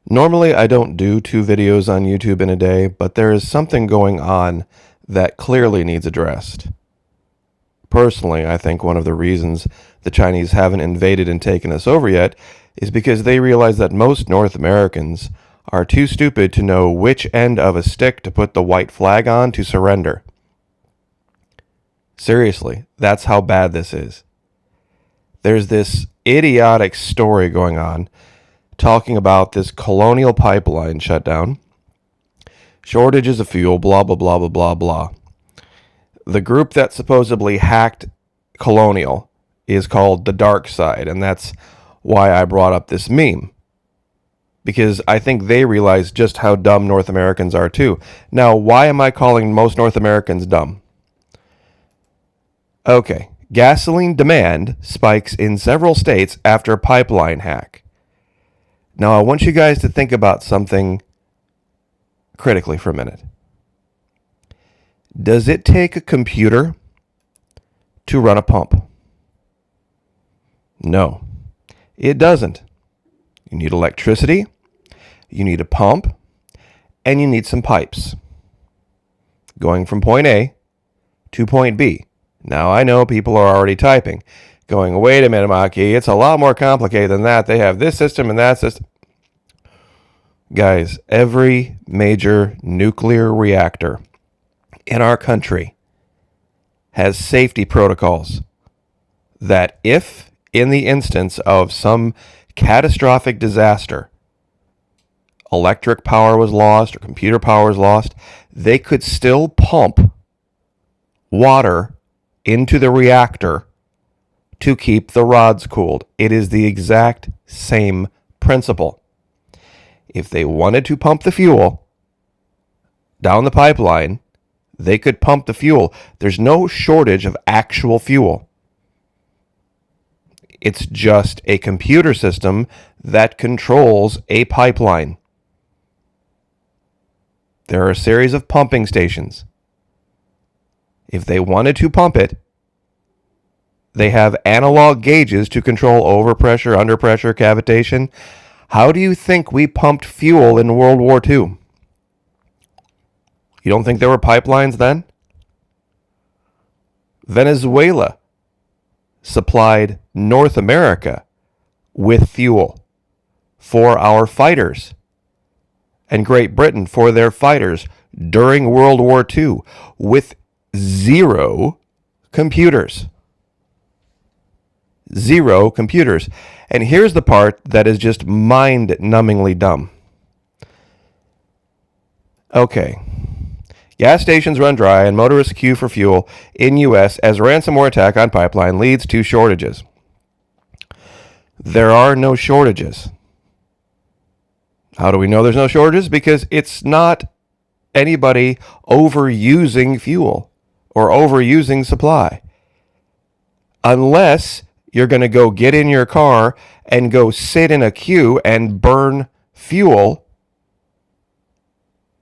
Normally, I don't do 2 videos on YouTube in a day, but there is something going on that clearly needs addressed. Personally, I think one of the reasons the Chinese haven't invaded and taken us over yet is because they realize that most North Americans are too stupid to know which end of a stick to put the white flag on to surrender. Seriously, that's how bad this is. There's this idiotic story going on talking about this Colonial pipeline shutdown, shortages of fuel, blah, blah, blah, blah, blah, blah. The group that supposedly hacked Colonial is called the Dark Side, and that's why I brought up this meme. Because I think they realize just how dumb North Americans are too. Now, why am I calling most North Americans dumb? Okay, gasoline demand spikes in several states after pipeline hack. Now, I want you guys to think about something critically for a minute. Does it take a computer to run a pump? No, it doesn't. You need electricity, you need a pump, and you need some pipes going from point A to point B. Now, I know people are already typing, going, wait a minute, Maki, it's a lot more complicated than that. They have this system and that system. Guys, every major nuclear reactor in our country has safety protocols that if, in the instance of some catastrophic disaster, electric power was lost or computer power was lost, they could still pump water into the reactor to keep the rods cooled. It is the exact same principle. If they wanted to pump the fuel down the pipeline, they could pump the fuel. There's no shortage of actual fuel. It's just a computer system that controls a pipeline. There are a series of pumping stations. If they wanted to pump it, they have analog gauges to control overpressure, underpressure, cavitation. How do you think we pumped fuel in World War II? You don't think there were pipelines then? Venezuela supplied North America with fuel for our fighters, and Great Britain for their fighters during World War II with zero computers. Zero computers. And here's the part that is just mind-numbingly dumb. Okay. Gas stations run dry and motorists queue for fuel in U.S. as ransomware attack on pipeline leads to shortages. There are no shortages. How do we know there's no shortages? Because it's not anybody overusing fuel or overusing supply. Unless you're going to go get in your car and go sit in a queue and burn fuel,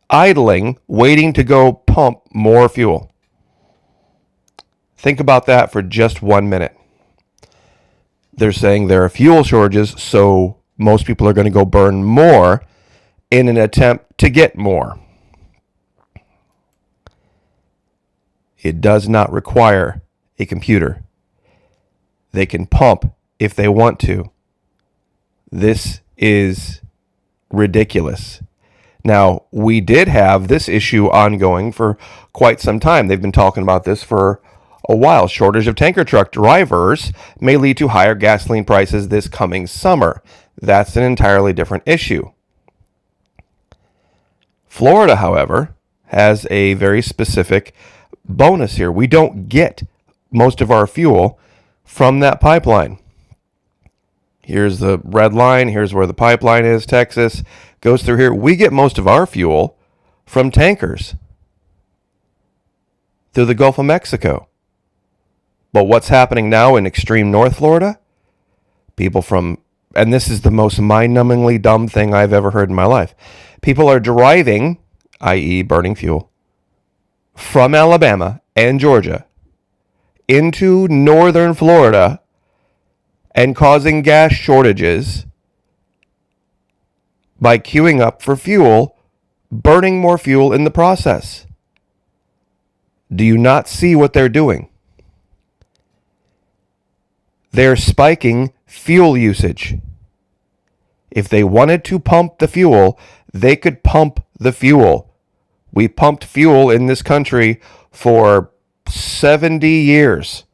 idling, waiting to go pump more fuel. Think about that for just 1 minute. They're saying there are fuel shortages, so most people are going to go burn more in an attempt to get more. It does not require a computer. They can pump if they want to. This is ridiculous. Now, we did have this issue ongoing for quite some time. They've been talking about this for a while. Shortage of tanker truck drivers may lead to higher gasoline prices this coming summer. That's an entirely different issue. Florida, however, has a very specific bonus here. We don't get most of our fuel from that pipeline. Here's the red line. Here's where the pipeline is. Texas goes through here. We get most of our fuel from tankers through the Gulf of Mexico. But what's happening now in extreme North Florida? People from, and this is the most mind-numbingly dumb thing I've ever heard in my life. People are driving, i.e. burning fuel, from Alabama and Georgia into northern Florida and causing gas shortages by queuing up for fuel, burning more fuel in the process. Do you not see what they're doing? They're spiking fuel usage. If they wanted to pump the fuel, they could pump the fuel. We pumped fuel in this country for 70 years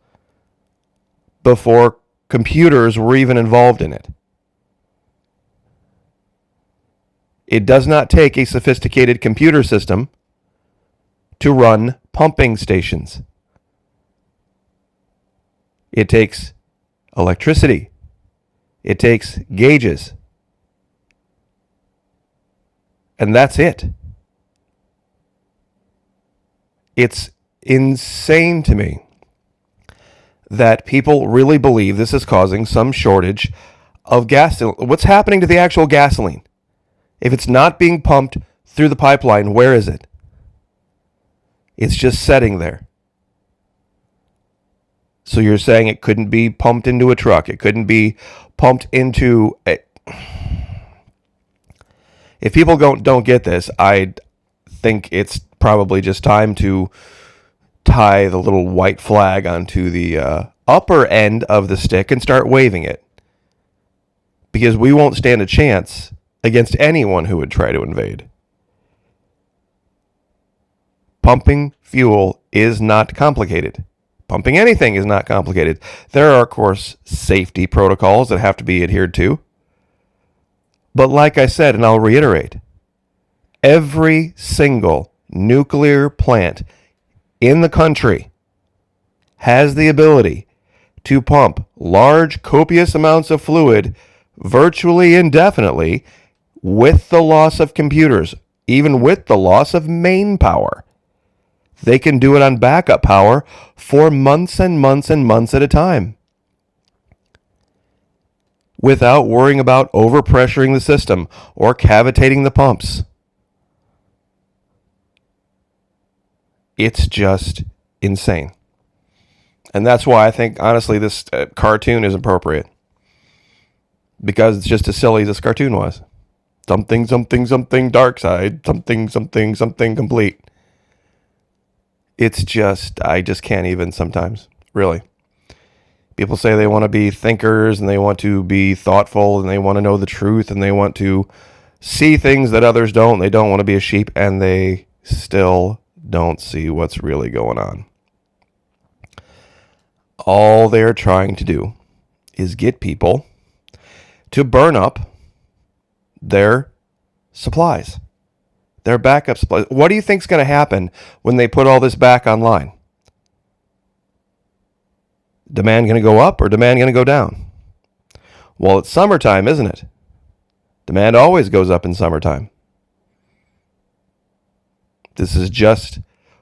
before computers were even involved in it. It does not take a sophisticated computer system to run pumping stations. It takes electricity. It takes gauges. And that's it. It's insane to me that people really believe this is causing some shortage of gas. What's happening to the actual gasoline? If it's not being pumped through the pipeline, where is it? It's just sitting there. So you're saying it couldn't be pumped into a truck. It couldn't be pumped into a... If people don't get this, I think it's probably just time to tie the little white flag onto the upper end of the stick and start waving it. Because we won't stand a chance against anyone who would try to invade. Pumping fuel is not complicated. Pumping anything is not complicated. There are, of course, safety protocols that have to be adhered to. But like I said, and I'll reiterate, every single nuclear plant in the country has the ability to pump large, copious amounts of fluid virtually indefinitely with the loss of computers, even with the loss of main power. They can do it on backup power for months and months and months at a time without worrying about overpressuring the system or cavitating the pumps. It's just insane. And that's why I think, honestly, this cartoon is appropriate. Because it's just as silly as this cartoon was. Something, something, something, dark side. Something, something, something, complete. It's just, I just can't even sometimes, really. People say they want to be thinkers and they want to be thoughtful and they want to know the truth and they want to see things that others don't. They don't want to be a sheep and they still don't see what's really going on. All they're trying to do is get people to burn up their supplies. Their backup supplies. What do you think's going to happen when they put all this back online? Demand going to go up or demand going to go down? Well, it's summertime, isn't it? Demand always goes up in summertime. This is just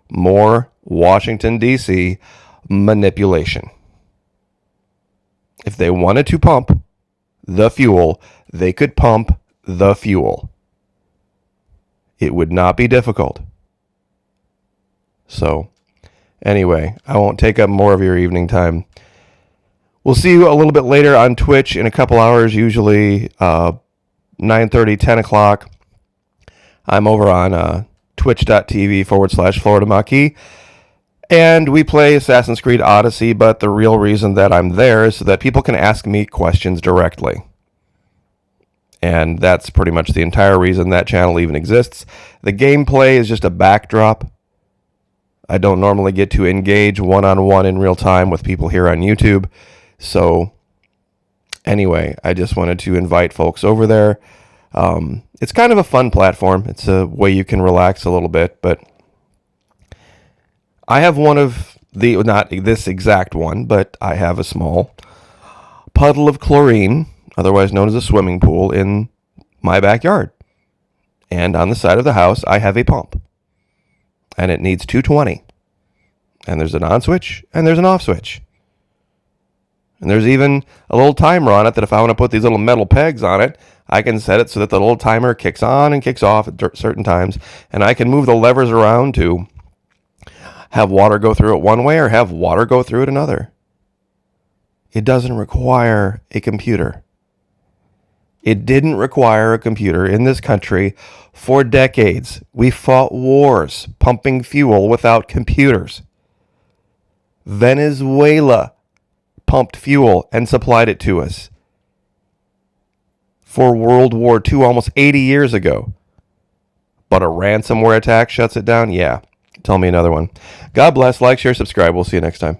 more Washington, D.C. manipulation. If they wanted to pump the fuel, they could pump the fuel. It would not be difficult. So, anyway, I won't take up more of your evening time. We'll see you a little bit later on Twitch in a couple hours, usually 9:30, 10 o'clock. I'm over on twitch.tv/Florida Maquis. And we play Assassin's Creed Odyssey, but the real reason that I'm there is so that people can ask me questions directly. And that's pretty much the entire reason that channel even exists. The gameplay is just a backdrop. I don't normally get to engage one-on-one in real time with people here on YouTube. So anyway, I just wanted to invite folks over there. It's kind of a fun platform. It's a way you can relax a little bit. But I have one of the, not this exact one, but I have a small puddle of chlorine, otherwise known as a swimming pool, in my backyard. And on the side of the house, I have a pump. And it needs 220. And there's an on switch, and there's an off switch. And there's even a little timer on it that if I want to put these little metal pegs on it, I can set it so that the little timer kicks on and kicks off at certain times. And I can move the levers around to have water go through it one way or have water go through it another. It doesn't require a computer. It didn't require a computer in this country for decades. We fought wars pumping fuel without computers. Venezuela pumped fuel and supplied it to us for World War II almost 80 years ago. But a ransomware attack shuts it down? Yeah. Tell me another one. God bless. Like, share, subscribe. We'll see you next time.